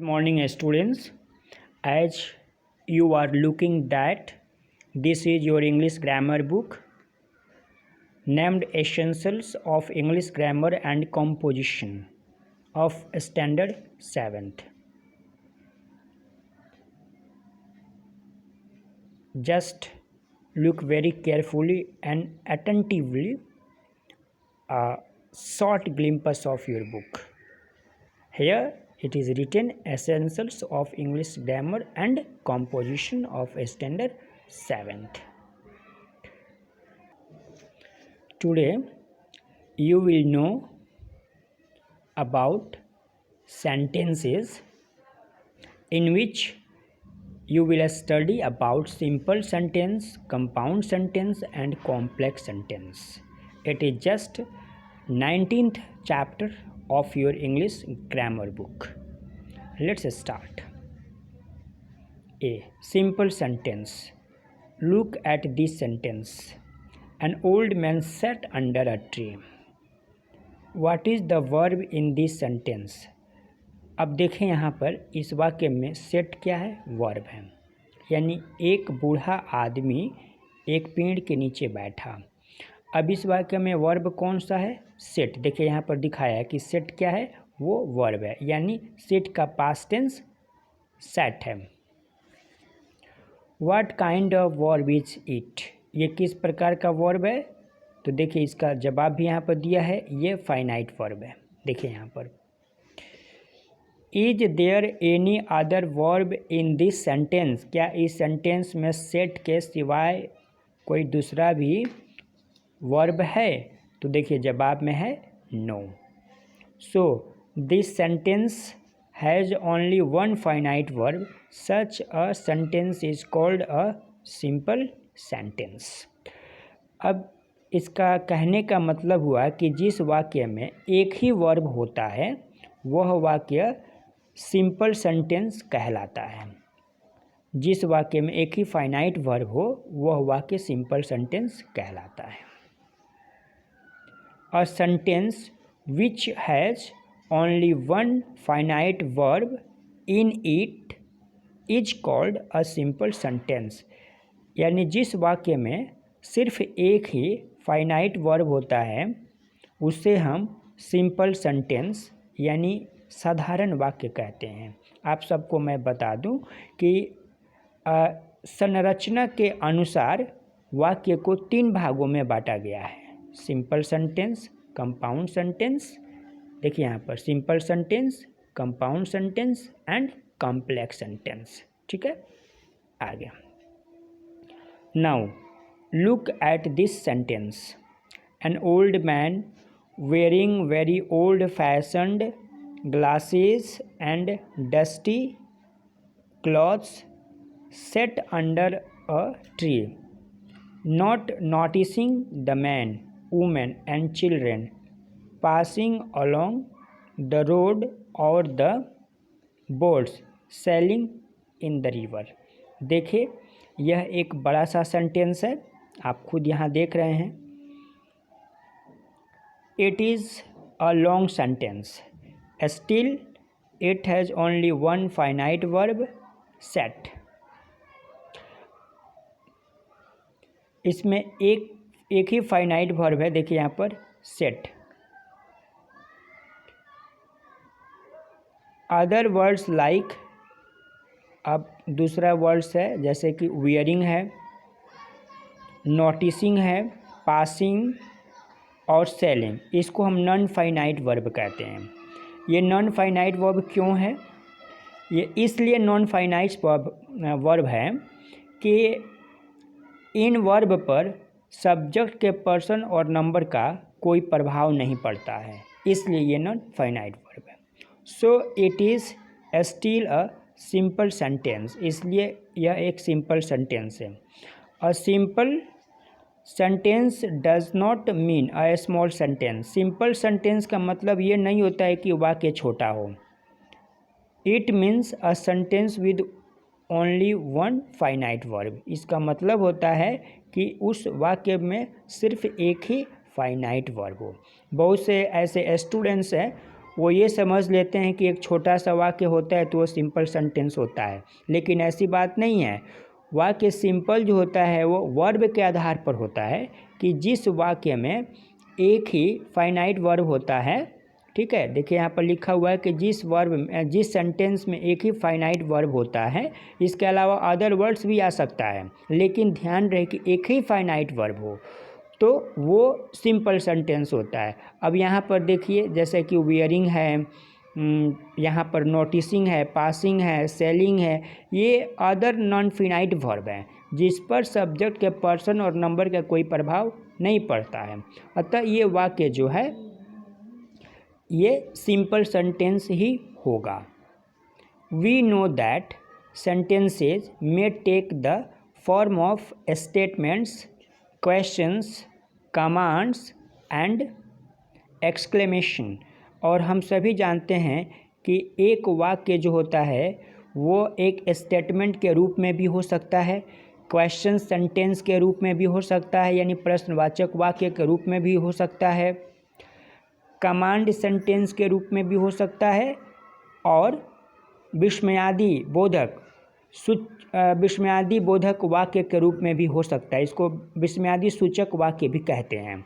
Good morning students. As you are looking that this is your English grammar book named Essentials of English Grammar and Composition of Standard 7th. Just look very carefully and attentively a short glimpse of your book. Here it is written Essentials of English Grammar and Composition of Standard 7th. Today you will know about sentences in which you will study about simple sentence, compound sentence and complex sentence. It is just 19th chapter of your English grammar book. Let's start. A simple sentence. Look at this sentence. An old man sat under a tree. What is the verb in this sentence? अब देखें यहाँ पर इस वाक्य में set क्या है? Verb है। यानी एक बूढ़ा आदमी एक पेड़ के नीचे बैठा। अब इस वाक्य में वर्ब कौन सा है? सेट। देखिए यहाँ पर दिखाया है कि सेट क्या है? वो वर्ब है, यानी सेट का पास्ट टेंस सेट है। What kind of verb is it? ये किस प्रकार का वर्ब है? तो देखिए इसका जवाब भी यहाँ पर दिया है, ये फाइनाइट वर्ब है। देखिए यहाँ पर is there any other verb in this sentence? क्या इस सेंटेंस में सेट के सिवाय कोई दूसरा भी वर्ब है? तो देखिए जवाब में है no. So this sentence has only one finite verb, such a sentence is called a simple sentence. अब इसका कहने का मतलब हुआ कि जिस वाक्य में एक ही वर्ब होता है वह वाक्य सिंपल सेंटेंस कहलाता है। जिस वाक्य में एक ही फाइनाइट वर्ब हो वह वाक्य सिंपल सेंटेंस कहलाता है। A sentence which has only one finite verb in it is called a simple sentence। यानी जिस वाक्य में सिर्फ एक ही फाइनाइट वर्ब होता है उसे हम सिंपल सेंटेंस यानी साधारण वाक्य कहते हैं। आप सबको मैं बता दूं कि संरचना के अनुसार वाक्य को 3 भागों में बांटा गया है। सिंपल सेंटेंस, कंपाउंड सेंटेंस, देखिए यहाँ पर simple sentence, compound sentence and complex sentence. ठीक है, आगे। Now look at this sentence. An old man wearing very old fashioned glasses and dusty clothes set under a tree, not noticing the man, woman and children passing along the road or the boats sailing in the river। देखिए यह एक बड़ा सा sentence है, आप खुद यहाँ देख रहे हैं। It is a long sentence, still it has only one finite verb, set। इसमें एक ही फाइनाइट वर्ब है, देखिए यहाँ पर सेट। अदर वर्ड्स लाइक, अब दूसरा वर्ड्स है जैसे कि वियरिंग है, नोटिसिंग है, पासिंग और सेलिंग, इसको हम नॉन फाइनाइट वर्ब कहते हैं। ये नॉन फाइनाइट वर्ब क्यों है? ये इसलिए नॉन फाइनाइट वर्ब है कि इन वर्ब पर सब्जेक्ट के पर्सन और नंबर का कोई प्रभाव नहीं पड़ता है, इसलिए ये नॉन फाइनाइट वर्ब है। So it is still a simple sentence, इसलिए यह एक सिंपल सेंटेंस है। अ simple sentence does not mean a small sentence. Simple sentence का मतलब ये नहीं होता है कि वाक्य छोटा हो। It means a sentence with only one finite verb. इसका मतलब होता है कि उस वाक्य में सिर्फ एक ही फाइनाइट वर्ब हो। बहुत से ऐसे स्टूडेंट्स हैं वो ये समझ लेते हैं कि एक छोटा सा वाक्य होता है तो वो सिंपल सेंटेंस होता है, लेकिन ऐसी बात नहीं है। वाक्य सिंपल जो होता है वो वर्ब के आधार पर होता है कि जिस वाक्य में एक ही फाइनाइट वर्ब होता है, ठीक है। देखिए यहाँ पर लिखा हुआ है कि जिस सेंटेंस में एक ही फाइनाइट वर्ब होता है, इसके अलावा अदर वर्ड्स भी आ सकता है, लेकिन ध्यान रहे कि एक ही फाइनाइट वर्ब हो तो वो सिंपल सेंटेंस होता है। अब यहाँ पर देखिए जैसे कि वियरिंग है, यहाँ पर नोटिसिंग है, पासिंग है, सेलिंग है, ये अदर नॉन फिनाइट वर्ब हैं जिस पर सब्जेक्ट के पर्सन और नंबर का कोई प्रभाव नहीं पड़ता है। अतः ये वाक्य जो है ये सिंपल सेंटेंस ही होगा। We know that sentences may take the form of statements, questions, commands and exclamation। और हम सभी जानते हैं कि एक वाक्य जो होता है वो एक स्टेटमेंट के रूप में भी हो सकता है, क्वेश्चन सेंटेंस के रूप में भी हो सकता है, यानी प्रश्नवाचक वाक्य के रूप में भी हो सकता है, कमांड सेंटेंस के रूप में भी हो सकता है, और विस्मयादि बोधक वाक्य के रूप में भी हो सकता है। इसको विस्मयादि सूचक वाक्य भी कहते हैं।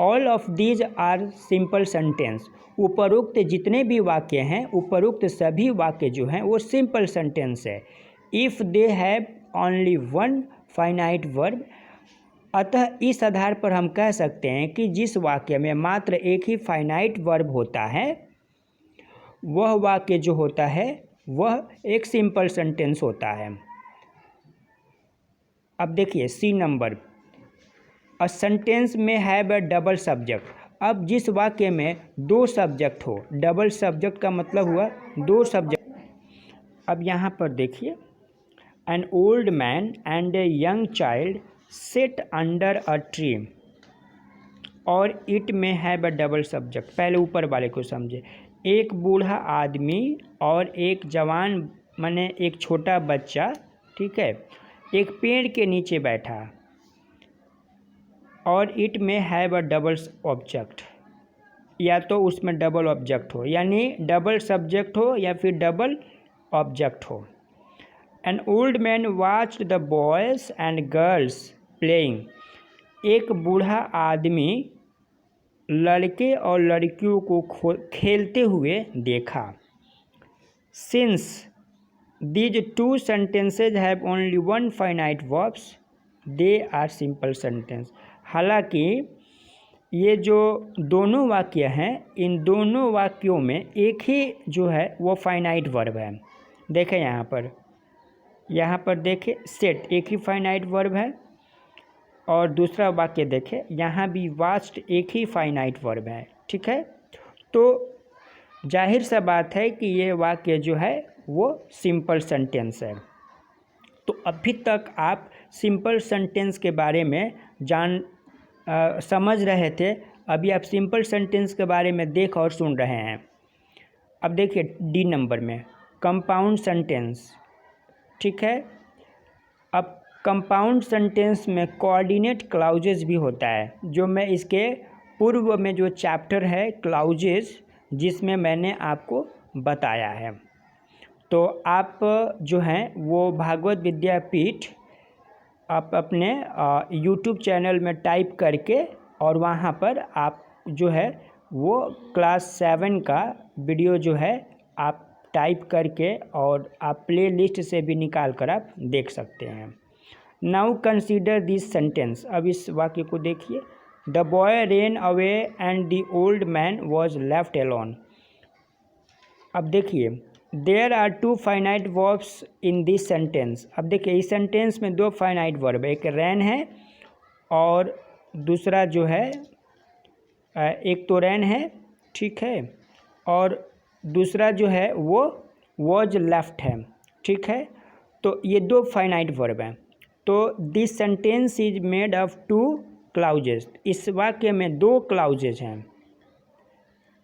All of these are simple sentence. उपरोक्त जितने भी वाक्य हैं, उपरोक्त सभी वाक्य जो हैं वो सिंपल सेंटेंस है। If they have only one finite verb. अतः इस आधार पर हम कह सकते हैं कि जिस वाक्य में मात्र एक ही फाइनाइट वर्ब होता है वह वाक्य जो होता है वह एक सिंपल सेंटेंस होता है। अब देखिए सी नंबर, अ सेंटेंस में हैव अ डबल सब्जेक्ट। अब जिस वाक्य में दो सब्जेक्ट हो, डबल सब्जेक्ट का मतलब हुआ दो सब्जेक्ट। अब यहाँ पर देखिए, an old man and a young child sit under a tree, और इट में हैव अ डबल सब्जेक्ट। पहले ऊपर वाले को समझे। एक बूढ़ा आदमी और एक जवान माने एक छोटा बच्चा, ठीक है, एक पेड़ के नीचे बैठा, और इट में हैव अ डबल ऑब्जेक्ट। या तो उसमें डबल ऑब्जेक्ट हो, यानी डबल सब्जेक्ट हो या फिर डबल ऑब्जेक्ट हो। An old man watched the boys and girls playing. एक बूढ़ा आदमी लड़के और लड़कियों को खेलते हुए देखा। Since these two sentences have only one finite verbs they are simple sentence. हालांकि ये जो दोनों वाक्य हैं, इन दोनों वाक्यों में एक ही जो है वो फाइनाइट वर्ब है। देखें यहाँ पर देखें, सेट एक ही फाइनाइट वर्ब है, और दूसरा वाक्य देखें यहाँ भी वास्ट एक ही फाइनाइट वर्ब है, ठीक है। तो जाहिर सा बात है कि ये वाक्य जो है वो सिंपल सेंटेंस है। तो अभी तक आप सिंपल सेंटेंस के बारे में समझ रहे थे, अभी आप सिंपल सेंटेंस के बारे में देख और सुन रहे हैं। अब देखिए डी नंबर में कंपाउंड सेंटेंस, ठीक है। अब कंपाउंड सेंटेंस में कोऑर्डिनेट क्लाउजेज भी होता है, जो मैं इसके पूर्व में जो चैप्टर है क्लाउजेज जिसमें मैंने आपको बताया है। तो आप जो हैं वो भागवत विद्यापीठ आप अपने यूट्यूब चैनल में टाइप करके, और वहाँ पर आप जो है वो क्लास 7 का वीडियो जो है आप टाइप करके और आप प्ले लिस्ट से भी निकाल कर आप देख सकते हैं। Now consider this sentence. अब इस वाक्य को देखिए। The boy ran away and the old man was left alone. अब देखिए there are two finite verbs in this sentence. अब देखिए इस सेंटेंस में दो फाइनाइट वर्ब, एक रैन है और दूसरा जो है एक तो रैन है, ठीक है, और दूसरा जो है वो वॉज लेफ्ट है, ठीक है। तो ये दो फाइनाइट वर्ब हैं। तो this sentence is made of two clauses. इस वाक्य में दो क्लाउजेज हैं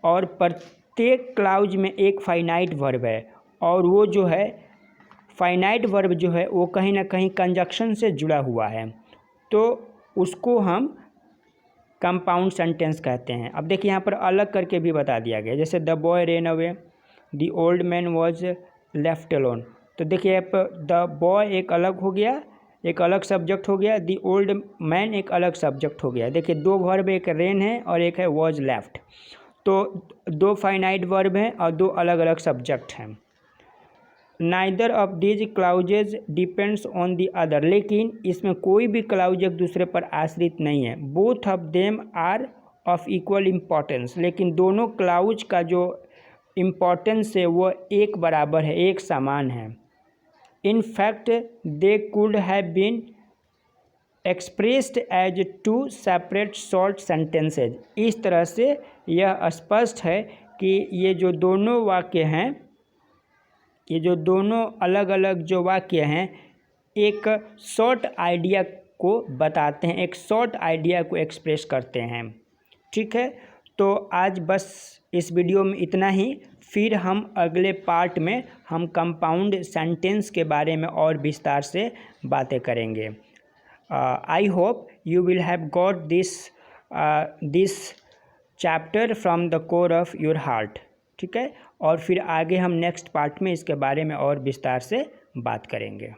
और प्रत्येक क्लाउज में एक फाइनाइट वर्ब है, और वो जो है फाइनाइट वर्ब जो है वो कहीं ना कहीं कंजक्शन से जुड़ा हुआ है। तो उसको हम कंपाउंड सेंटेंस कहते हैं। अब देखिए यहाँ पर अलग करके भी बता दिया गया, जैसे the boy ran away, the old man was left alone. तो देखिए अब द बॉय एक अलग हो गया, एक अलग सब्जेक्ट हो गया, द ओल्ड मैन एक अलग सब्जेक्ट हो गया। देखिए दो वर्ब, एक रेन है और एक है वॉज लेफ्ट, तो दो फाइनाइट वर्ब हैं और दो अलग अलग सब्जेक्ट हैं। Neither of these clauses depends on the other, लेकिन इसमें कोई भी क्लाउज एक दूसरे पर आश्रित नहीं है। Both of them are of equal importance, लेकिन दोनों क्लाउज का जो इम्पॉर्टेंस है वो एक बराबर है, एक समान है। In fact they could have been expressed as two separate short sentences. इस तरह से यह स्पष्ट है कि ये जो दोनों वाक्य हैं, ये जो दोनों अलग अलग जो वाक्य हैं, एक शॉर्ट आइडिया को बताते हैं, एक शॉर्ट आइडिया को एक्सप्रेस करते हैं। ठीक है, तो आज बस इस वीडियो में इतना ही। फिर हम अगले पार्ट में हम कंपाउंड सेंटेंस के बारे में और विस्तार से बातें करेंगे। I hope you will have got this chapter from the core of your heart. ठीक है, और फिर आगे हम नेक्स्ट पार्ट में इसके बारे में और विस्तार से बात करेंगे।